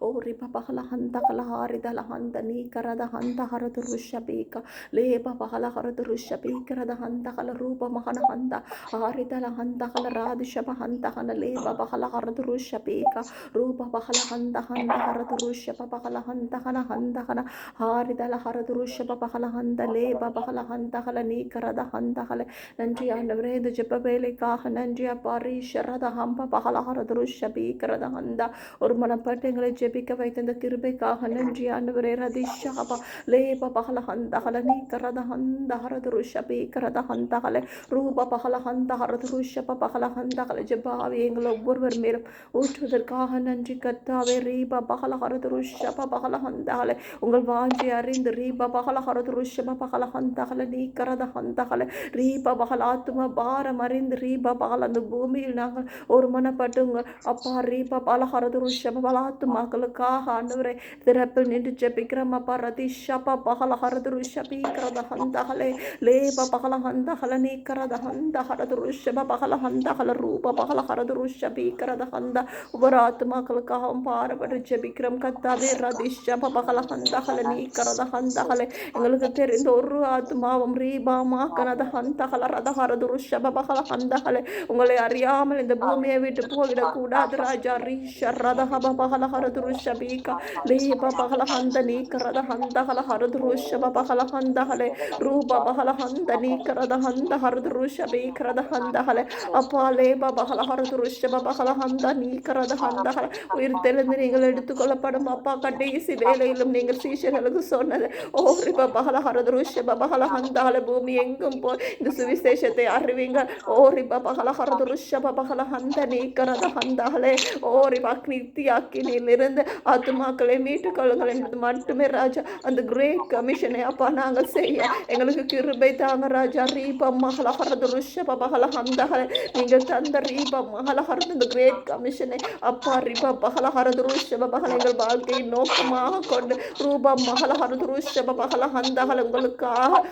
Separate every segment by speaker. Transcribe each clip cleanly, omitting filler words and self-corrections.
Speaker 1: O riba bahala handa kala haridala handa ni karada handa haradu rushabika leba bahala haradu rushabika rada handa kala ruba mahana handa haridala handa kala radishaba handa kana leba bahala haradu rushabika ruba bahala handa haradu rushaba bahala handa kana haridala haradu rushaba bahala handa leba bahala handa kala ni karada handa kala நன்றி ஆண்டவரே இந்த ஜெப வேலைக்காக நன்றி அப்பா ரீஷரத ஹம்ப பகலஹர துருஷபி கரத ஹந்தா ஒரு மனப்பட்டு எங்களை ஜெபிக்க வைத்த இந்த கிருபைக்காக நன்றி ஆண்டவரே ரதிஷாபா லேப பகல ஹந்தகல நீ கரத ஹந்தஹர துருஷபி கரத ஹந்தகல ரூப பகல ஹந்தஹர துருஷப பகல ஹந்தகல ஜெபாவே எங்களை ஒவ்வொருவர் மேலும் ஊற்றுவதற்காக நன்றி கர்த்தாவே ரீப பகலஹர துருஷப பகல ஹந்தகல உங்கள் வாஞ்சி அறிந்து ரீப பகலஹர துருஷப பகல ஹந்தகல நீ கரத ஹந்தகல ரீப பகல ஆத்ம பாரம் அறிந்து ரீப பகல அந்த பூமியில் நாங்கள் ஒரு மனப்பட்டுங்க அப்பா ரீபா பலஹரது ருஷப பலாத்துமாக்களுக்காக ஆண்டவரை திறப்பில் நின்று ஜெபிக்கிறோம் அப்பா ரதிஷபா பகலஹரது ருஷபீக்கிறத ஹந்தகலே லேப பகல ஹந்தகல நீக்கிறத ஹந்தஹரது ருஷப பகல ஹந்தகல ரூப பகலஹரது ருஷபீக்கிறத ஹந்த ஒவ்வொரு ஆத்மாக்களுக்காகவும் பாரப்பட்டு ஜெபிக்கிறோம் கத்தாவே ரதிஷப பகல ஹந்தகல நீக்கிறத ஹந்தகலே எங்களுக்கு தெரிந்த ஒரு ஆத்மாவும் ரீபா மாக்கனத ஹந்தகல ரதஹரது ருஷப பகல ஹந்தகலே உங்களை அறியாமல் இந்த பூமியை விட்டு போயிடக்கூடாது ராஜா ரீஷரத ஹப பகல ஹரது ருஷபீகா லேப பகல ஹந்த நீக்கரத ஹந்தகல ஹரது ருஷப பகல ஹந்தகலே ரூப பகல ஹந்த நீக்கரத ஹந்த ஹரது ருஷபீகரத ஹந்தகலே அப்பா லேப பகல ஹரது ருஷப பகல ஹந்த நீக்கரத ஹந்தகல உயிர் தெளிந்து நீங்கள் எடுத்துக்கொள்ளப்படும் அப்பா கடைசி வேலையிலும் நீங்கள் சீஷர்களுக்கு சொன்னது ஓ ரிப பகல ஹரது ருஷப பகல ஹந்தகல பூமி எங்கும் போய் இந்த சுவிசேஷத்தை அறிவிங்க ஓ ரிப பகல ஹரது ருஷப பகல ஹந்த நீக்கரத ஹந்தகலே ஓ ரிப நித்தியாக்கினிலிருந்து ஆத்துமாக்களை மீட்டுக் கொள்ளுங்கள் என்பது மட்டுமே ராஜா அந்த கிரேட் கமிஷனை அப்பா நாங்கள் செய்ய எங்களுக்கு கிருபை தாங்க ராஜா ரீப மகள ஹரது ருஷப பகல ஹந்தகலே நீங்கள் தந்த ரீப மகள ஹரது இந்த கிரேட் கமிஷனை அப்பா ரிப பகல ஹரது ருஷப பகல எங்கள் வாழ்க்கையை நோக்கமாக கொண்டு ரூப மகள ஹரது ருஷப பகல ஹந்தகல உங்களுக்காக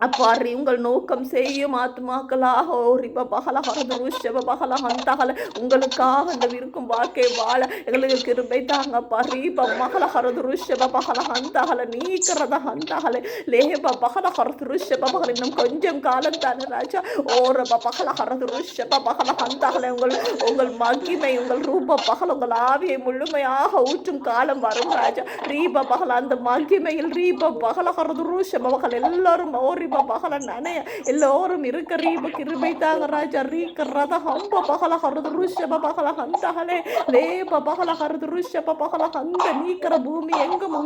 Speaker 1: அப்பாரி உங்கள் நோக்கம் செய்யும் ஆத்மாக்களாக ஓரிப பகல ஹரது ருஷப பகல ஹந்தகல உங்களுக்காக அந்த விருக்கும் வாழ்க்கை வாழ எங்களுக்கு கிருபை தாங்க பரீப மகள ஹரது ருஷப பகல ஹந்தகல நீக்கிறத ஹந்தகல லேப பகல ஹரது ருஷப பகல இன்னும் கொஞ்சம் காலம் தானே ராஜா ஓரப பகல ஹரது ருஷப பகல ஹந்தகல உங்கள் மகிமை உங்கள் ரூப பகல உங்கள் ஆவியை முழுமையாக ஊற்றும் காலம் வரும் ராஜா ரீப பகல அந்த மகிமையில் ரீப பகல ஹரது ருஷப பகல எல்லாரும் ஓரி பகல நனைய எல்லோரும் இருக்க ரீப கிருபை தாங்க ராஜா ரீக்கரத ஹம்ப பகல ஹரது ருஷப பகல ஹந்தகலே லேப பகல ஹரது ருஷப பகல ஹந்த நீக்கிற பூமி எங்கும்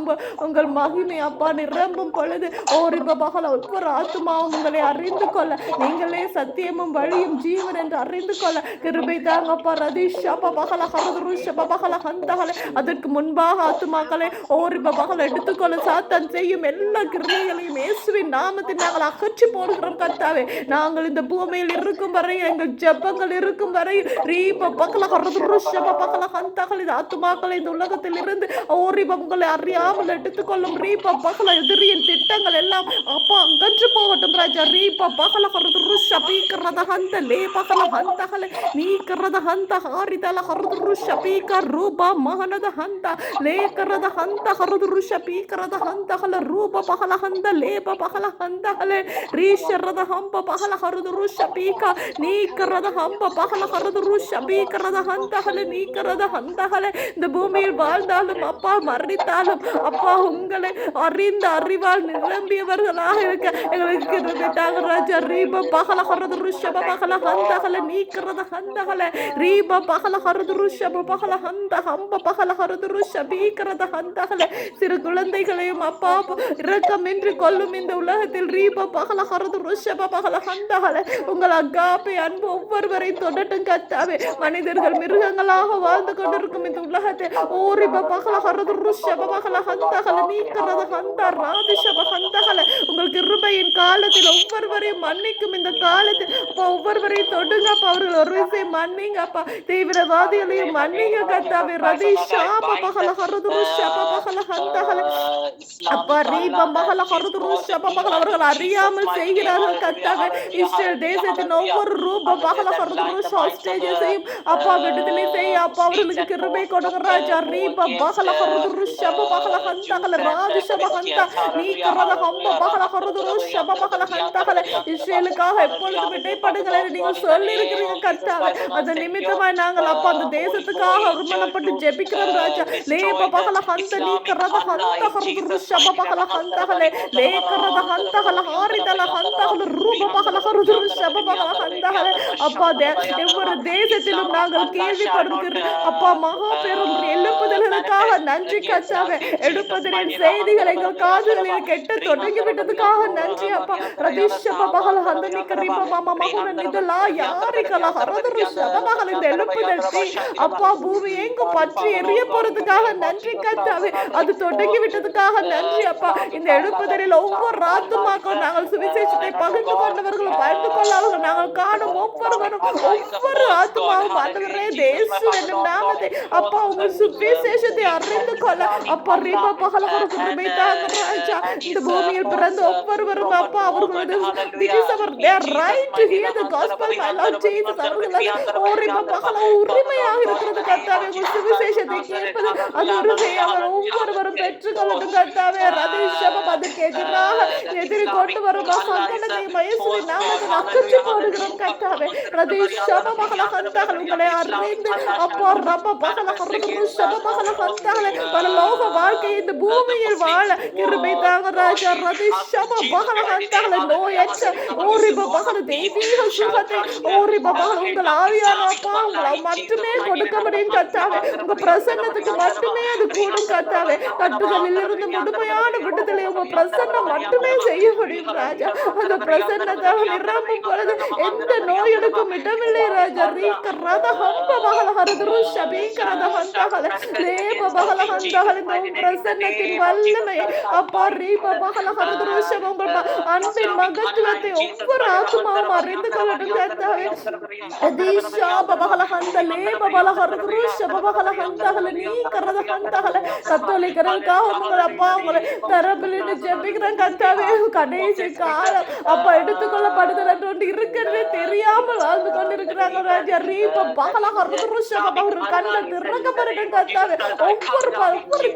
Speaker 1: உங்கள் மகிமை அப்பா நிரம்பும் பொழுது ஓரிப பகல ஒவ்வொரு ஆத்துமாவும் உங்களை அறிந்து கொள்ள நீங்களே சத்தியமும் வழியும் ஜீவன் என்று அறிந்து கொள்ள கிருபை தாங்க அப்பா ரதிஷப பகல ஹரது ருஷப பகல ஹந்தகலே அதற்கு முன்பாக ஆத்துமாக்களை ஓரிப பகல எடுத்துக்கொள்ள சாத்தான் செய்யும் எல்லா கிருபைகளையும் இயேசுவின் நாமத்தில் நாங்கள் அகற்றி போடுகிறோம் கர்த்தாவே நாங்கள் இந்த பூமியில் இருக்கும் வரை எங்கள் ஜெபங்கள் இருக்கும் வரை ரீப பகல ஹரது ருஷப பகல ஹந்தகல ஆத்துமாக்களை இந்த உலகத்தில் இருந்து ஓரிப உங்களை அறியாமல் எடுத்துக்கொள்ளும் ரீப பகல எதிரியின் திட்டங்கள் எல்லாம் அப்பா அகன்று போகட்டும் ராஜா ரீப பகல ஹரது ருஷபீகரத ஹந்த லே பகல ஹந்தகல நீக்கரத ஹந்த ஹாரிதல ஹரது ருஷபீக ரூப மகனத ஹந்த லேக்கரத ஹந்த ஹரது ருஷபீகரத ஹந்தகல ரூப பகல ஹந்த லேப பகல ஹந்தகல ரீஷரத ஹம்ப பகல ஹரது ருஷபீக நீக்கரத ஹம்ப பகல ஹரது ருஷபீகரத ஹந்தகல நீக்கரத ஹந்தகல இந்த பூமியில் வாழ்ந்தாலும் அப்பா மரணித்தாலும் அப்பா உங்களை அறிந்த அறிவால் நிரம்பியவர்களாக இருக்க எங்களுக்கு கிருபையாக ராஜா ரீப பகல ஹரது ருஷப பகல ஹந்தகல நீக்கரத ஹந்தகல ரீப பகல ஹரது ருஷப பகல ஹந்த ஹம்ப பகல ஹரது ருஷபீகரத ஹந்தகல சிறு குழந்தைகளையும் அப்பா இரக்கமின்றி கொல்லும் இந்த உலகத்தில் ரீப பகல ஹரது ருஷப பகல ஹந்தகல உங்கள் அகாப்பை அன்பு ஒவ்வொருவரை தொடட்டும் கர்த்தாவே மனிதர்கள் மிருகங்களாக வாழ்ந்து கொண்டிருக்கும் இந்த உலகத்தில் ஓரிப பகல ஹரது ருஷப பகல ஹந்தகல நீக்கரத ஹந்த ராதிஷப ஹந்தகல உங்கள் கிருபையின் காலத்தில் ஒவ்வொருவரையும் மன்னிக்கும் இந்த காலத்தில் அப்பா ஒவ்வொருவரையும் தொடுங்க அப்பா அவர்கள் ஒரு விஷயம் மன்னிங்க அப்பா தீவிரவாதிகளையும் மன்னிங்க கர்த்தாவே ரதிஷாப பகல ஹரது ருஷப பகல ஹந்தகல அப்பா ரீப பகல ஹரது ருஷப பகல அவர்கள் அறியாமல் செய்கிறார்கள் கர்த்தாவே. இஸ்ரேல் தேசத்தின் ஒவ்வொரு ரூப பகல ஹாஸ்டேஜஸையும் அப்பா விடுதலை செய்ய அப்பா அவர்களுக்கு கிருபை கொடுங்க ராஜா. ரீப பகல ஹருதுரு ஷப பகல ஹந்தகல ராஜ ஷப ஹந்த நீ கரத ஹம்ப பகல ஹருதுரு ஷப பகல ஹந்தகல இஸ்ரேலுக்காக எப்பொழுதும் இடைப்படுகளை நீங்கள் சொல்லி இருக்கிறீங்க கர்த்தாவே. அது நிமித்தமாய் நாங்கள் அப்பா அந்த தேசத்துக்காக ஒருமனப்பட்டு ஜெபிக்கிறோம் ராஜா. லேப பகல ஹந்த நீ கரத ஹந்த ஹருதுரு ஷப பகல ஹந்தகல லே கரத ஹந்தகல ஹாரிதல ஹந்தகல ரூப பகல ஹருதுரு ஷப பகல ஹந்தகல அப்பா ஒவ்வொரு தேசத்திலும் நாங்கள் கேள்விப்படுகிறோம் அப்பா மகா பெரும் எழுப்புதல்களுக்காக நன்றி கர்த்தாவே. எழுப்புதலின் செய்திகள் எங்கள் காதுகளில் கெட்ட தொடங்கி விட்டதுக்காக நன்றி அப்பா. ரதிஷப பகல ஹந்த நீ கரிப மாமா மகன நிதலா யாரிகல ஹரதுரு ஷப பகல இந்த எழுப்புதல் அப்பா பூமி எங்கும் பற்றி எரிய போறதுக்காக நன்றி கர்த்தாவே. அது தொடங்கி விட்டதுக்காக நன்றி அப்பா. இந்த எழுப்புதலில் ஒவ்வொரு ஆத்துமாக்களும் நாங்கள் சுவிசேஷத்தை பகிர்ந்து கொண்டவர்களும் பயந்து கொள்ளாதவர்கள் நாங்கள் காணும் ஒவ்வொருவரும் ஒவ்வொரு ஆத்துமாவும் ஆண்டவரே தேசு என்னும் நாமத்தை அப்பா உங்கள் சுவிசேஷத்தை அறிந்து கொள்ள அப்பா ரீபா பகல கிருபை தாங்க ராஜா. இந்த பூமியில் பிறந்த ஒவ்வொருவரும் அப்பா அவர்களோட right to hear the gospel my Lord Jesus அவர்கள் ஓரிபா பகல உரிமையாக இருக்கிறது கர்த்தாவே. உங்கள் சுவிசேஷத்தை கேட்பது அது உரிமை அவர் ஒவ்வொருவரும் பெற்றுக்கொள்ளட்டும் கர்த்தாவே. ரதிஷப அதுக்கு எதிராக எதிரி கொண்டு வரும் சங்கடத்தை இயேசுவின் நாமத்தில் அகற்றி போடுகிறோம் கர்த்தாவே. ரதிஷப பகல ஹந்தகல உங்களை அறிந்து அப்பா ரப்ப பகல ஹருதுரு ஷப பகல ஹந்தகல பரலோக வாழ்க்கை இந்த பூமியில் வாழ கிருபை தாங்க ராஜா. ரதிஷப பகல ஹந்தகல நோயற்ற ஓரிப பகல தெய்வீக சுகத்தை ஓரிப பகல உங்கள் ஆவியான அப்பா உங்களை மட்டுமே கொடுக்க முடியும் கர்த்தாவே. உங்க பிரசன்னத்துக்கு மட்டுமே அது கூடும் கர்த்தாவே. கட்டுகளில் இருந்து முழுமையான விடுதலை உங்க பிரசன்னம் மட்டுமே செய்ய முடியும் ராஜா. அந்த பிரசன்னத்தால் நிரம்பும் பொழுது எந்த நோய்களுக்கும் இடமில்லை ராஜா. ரீக்க ரத ஹம்ப பகல ஹருதுரு ஷபீக ரத ஹந்தகல லேப பகல ஹந்தகல இந்த பிரசன்னத்தின் வல்லமை அப்பா ரீப பகல ஹருதுரு ஷப உங்கள் அன்பின் மகத்துவத்தை ஒவ்வொரு ஆத்துமாவும் அறிந்து கொள்ளட்டும் கர்த்தாவே. அதீஷாப பகல ஹந்த லேப பகல ஹருதுரு ஷப பகல ஹந்தகல நீ கரத ஹந்தகல கத்தோலிக்கர்களுக்காக உங்கள் அப்பா உங்களை தரப்பிலிருந்து ஜெபிக்கிறேன் கர்த்தாவே. கடைசி காலம் அப்பா எடுத்துக்கொள்ளப்படுதல் என்று இருக்கிறதே தெரியாமல் வாழ்ந்து கொண்டிருக்கிறாங்க ராஜா. ரீப பகல ஹருதுரு ஷப பகல கண்ண திறக்கப்படட்டும் கர்த்தாவே. ஒவ்வொரு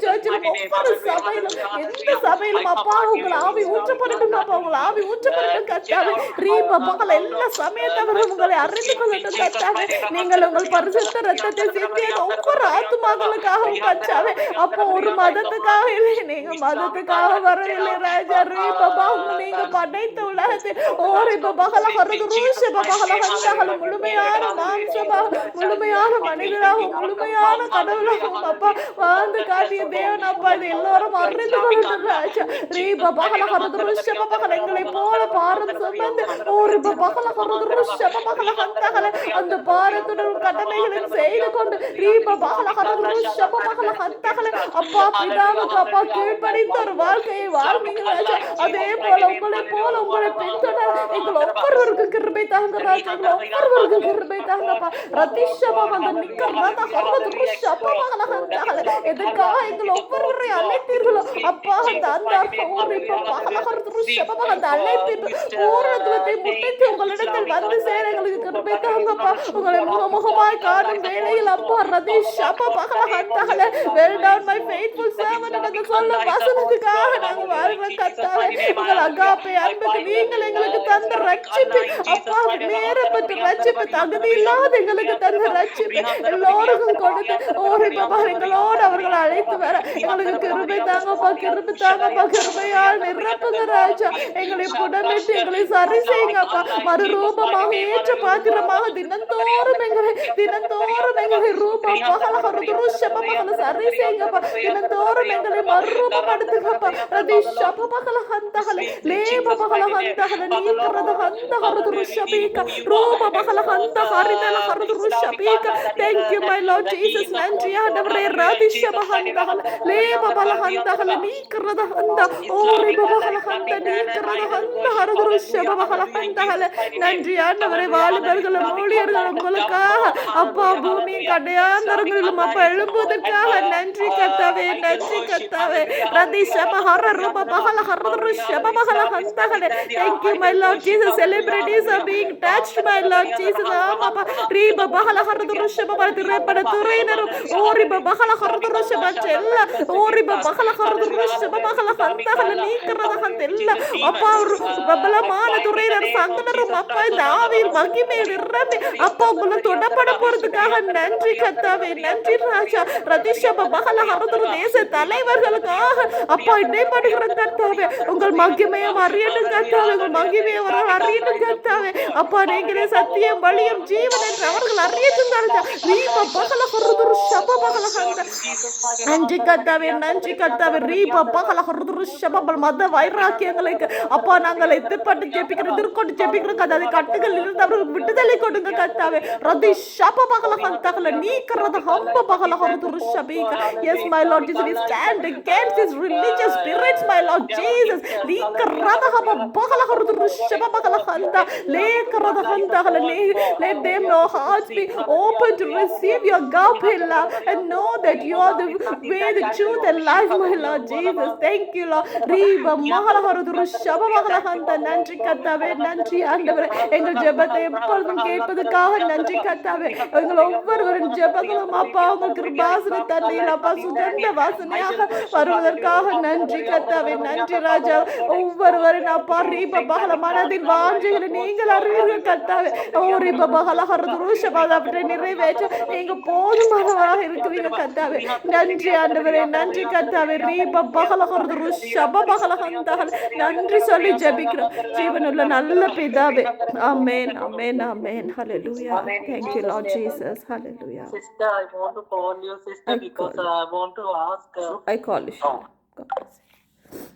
Speaker 1: சர்ச்சிலும் ஒவ்வொரு சபையிலும் எந்த சபையிலும் அப்பா உங்கள் ஆவி ஊற்றப்படட்டும் அப்பா. உங்கள் ஆவி ஊற்றப்படட்டும் கர்த்தாவே. ரீப பகல எல்லா சமயத்தவரும் உங்களை அறிந்து கொள்ளட்டும் கர்த்தாவே. நீங்கள் உங்கள் பரிசுத்த ரத்தத்தை சிந்திய ஒவ்வொரு ஆத்துமாக்களுக்காகவும் கர்த்தாவே. அப்போ ஒரு மதத்துக்காக இல்லை, நீங்க மதத்துக்காக வரவில்லை ராஜா. ரீப பகல நீங்க படைத்த உலகத்தில் ஓரிப பகல ஹருதுரு ஷப பகல ஹந்தகல முழுமையான மாம்சமாக முழுமையான மனிதராகவும் முழுமையான கடவுளாகவும் அப்பா வாழ்ந்து காட்டிய தேவன் அப்பா. இது எல்லோரும் அறிந்து கொள்ளட்டும் ராஜா. ரீப பகல ஹருதுரு ஷப பகல எங்களை போல பாரம் சுமந்து ஓரிப பகல ஹருதுரு ஷப பகல ஹந்தகல அந்த பாரத்துடன் கடமைகளை செய்து கொண்டு ரீப பகல ஹருதுரு ஷப பகல ஹந்தகல அப்பா பிதாவுக்கு அப்பா கீழ்ப்படிந்த ஒரு வாழ்க்கையை வாழ்வீங்க ராஜா. அதே போல உங்களை பின்தொடர எங்கள் ஒவ்வொருவருக்கும் கிருபை தாங்க ராஜா. எங்கள் ஒவ்வொருவருக்கும் கிருபை தாங்கப்பா. ரதிஷப அந்த நிக்க ரத ஹருதுரு ஷப பகல ஹந்தகல எதற்காக எங்கள் ஒவ்வொருவரை அழைத்தீர்களோ அப்பா அந்த ஓரிப பகல ஹருதுரு ஷப பகல அந்த அழைப்பின் பூரணத்துவத்தை முன்னிட்டு உங்களிடத்தில் வந்து சேர எங்களுக்கு கிருபை தாங்கப்பா. உங்களை முகமுகமாய் காணும் வேளையில் அப்பா ரதிஷப பகல ஹந்தகல well done my faithful servant என்று சொல்ல வசனத்துக்காக நாங்கள் வாழ்கிறோம் கர்த்தாவே. உங்கள் அகாப்பை அன்புக்கு நீங்கள் எங்களுக்கு தந்த ரட்சிப்பு அப்பா நேரப்பட்டு ரட்சிப்பு தகுதி இல்லாத எங்களுக்கு தந்த ரட்சிப்பு எல்லோருக்கும் கொடுத்து ஓரிபா எங்களோடு அவர்களை அழைத்து வர எங்களுக்கு கிருபை தாங்கப்பா. கிருபை தாங்கப்பா. கிருபையால் நிரப்புங்க ராஜா. எங்களை புடமிட்டு எங்களை சரி செய்யுங்கப்பா. மறுரூபமாக ஏற்ற பாத்திரமாக தினந்தோறும் எங்களை ரூபா பகல ஹருதுரு ஷப பகல சரி செய்யுங்கப்பா. தினந்தோறும் எங்களை மறுரூபப்படுத்துங்கப்பா. ரதிஷப பகல ஹந்தகல லேப பகல ஹந்தகல நீ கரத ஹந்த ஹருதுரு ஷபீக ரூப பகல ஹந்த ஹரிதல ஹருதுரு ஷபீக. Thank you my Lord Jesus. நன்றி ஆண்டவரே. ரதிஷப ஹந்தகல லேப பகல ஹந்தகல நீ கரத ஹந்த ஓரிப பகல ஹந்த நீ கரத ஹந்த ஹருதுரு ஷப பகல ஹந்தகல. நன்றி ஆண்டவரே. வாலிபர்களும் ஊழியர்களும் உங்களுக்காக அப்பா பூமியின் கடையாந்தரங்களிலும் அப்பா எழும்புவதற்காக நன்றி கர்த்தாவே. கத்தாவே நன்றி கத்தாவே ரதிஷபஹர ரூபபஹல ஹர்ருஷபபஹல ஹந்தஹலே. Thank you, my Lord Jesus. Celebrities are being touched, my Lord Jesus. Amapa ribabahla hardrushbabala tirepana tureinaru oribabahla hardrushbachella oribabahla hardrushbabala hantahla neekarada hantella appa babala mana tureinaru sanganaru appa தாவீர் மகிமையில் நிரம்பி அப்பா உங்களை தொடப்பட போறதுக்காக நன்றி கத்தாவே. நன்றி ராஜா. ரதிஷபபஹல ஹர்ரு தேச தலைவர்களுக்காக அப்பா இடைப்படுகிற கத்தாவே உங்கள் மகிமையை அறியணும் கத்தாவே. உங்கள் மகிமையை அறியணும் கத்தாவே. அப்பா நீங்களே சத்தியம் வழியும் ஜீவன் என்று அவர்கள் அறியட்டும் ராஜா. ரீப பகல ஹர்ரு ஷபபஹல ஹந்த. நன்றி கத்தாவே. நன்றி கத்தாவே. ரீப பகல ஹர்ரு ஷபபல் மத வைராக்கியங்களுக்கு அப்பா நாங்கள் எதிர்பார்த்து ஜெபிக்கிற திருக்கொண்டு ஜெபிக்கிற கத்தாவே. கட்டுகள் இருந்து அவர்களுக்கு விடுதலை கொடுங்க கத்தாவே. ரதி ஷபபஹல ஹந்தஹல நீக்கறத ஹம்ப பகல ஹர்ரு ஷபீக. Yes, my Lord Jesus, we stand against these religious spirits, my Lord Jesus. Leekarada haba bagala hurdu shababagala handa. Leekarada handa hala. Let them know hearts be open to receive your agape love and know that you are the way, the truth, and life, my Lord Jesus. Thank you, Lord. Reba mahala hurdu shababagala handa. நன்றி கத்தாவே. நன்றி ஆண்டவரே. எங்கள் ஜெபத்தை எப்பொழுதும் கேட்பதற்காக நன்றி கத்தாவே. எங்கள் ஒவ்வொருவரின் ஜெபங்களும் அப்பா உங்கள் கிருபாசன தண்ணீர் அப்பா சுகந்த வாசனையாக வருவதற்காக நன்றி கத்தாவே. நன்றி ராஜா. ஒவ்வொருவரின் அப்பா ரீப பகல மனதின் வாஞ்சைகளை நீங்கள் அறிவீர்கள் கத்தாவே. ஓ ரீப பகல ஹர்துருஷபாதை நிறைவேற்ற நீங்க போதுமானவராக இருக்கிறீங்க கத்தாவே. நன்றி ஆண்டவரே. நன்றி கத்தாவே. ரீப பகல ஹர்துருஷப பகல ஹந்தஹல். நன்றி சொல்லி ஜெபிக்கிறோம் ஜீவனுள்ள நல்ல பிதாவே. ஆமென் ஆமென் ஆமென். ஹalleluya. Thank you, Lord Jesus. Hallelujah.
Speaker 2: Sister, I want to call you sister because I want to ask.
Speaker 1: I call you. God bless you.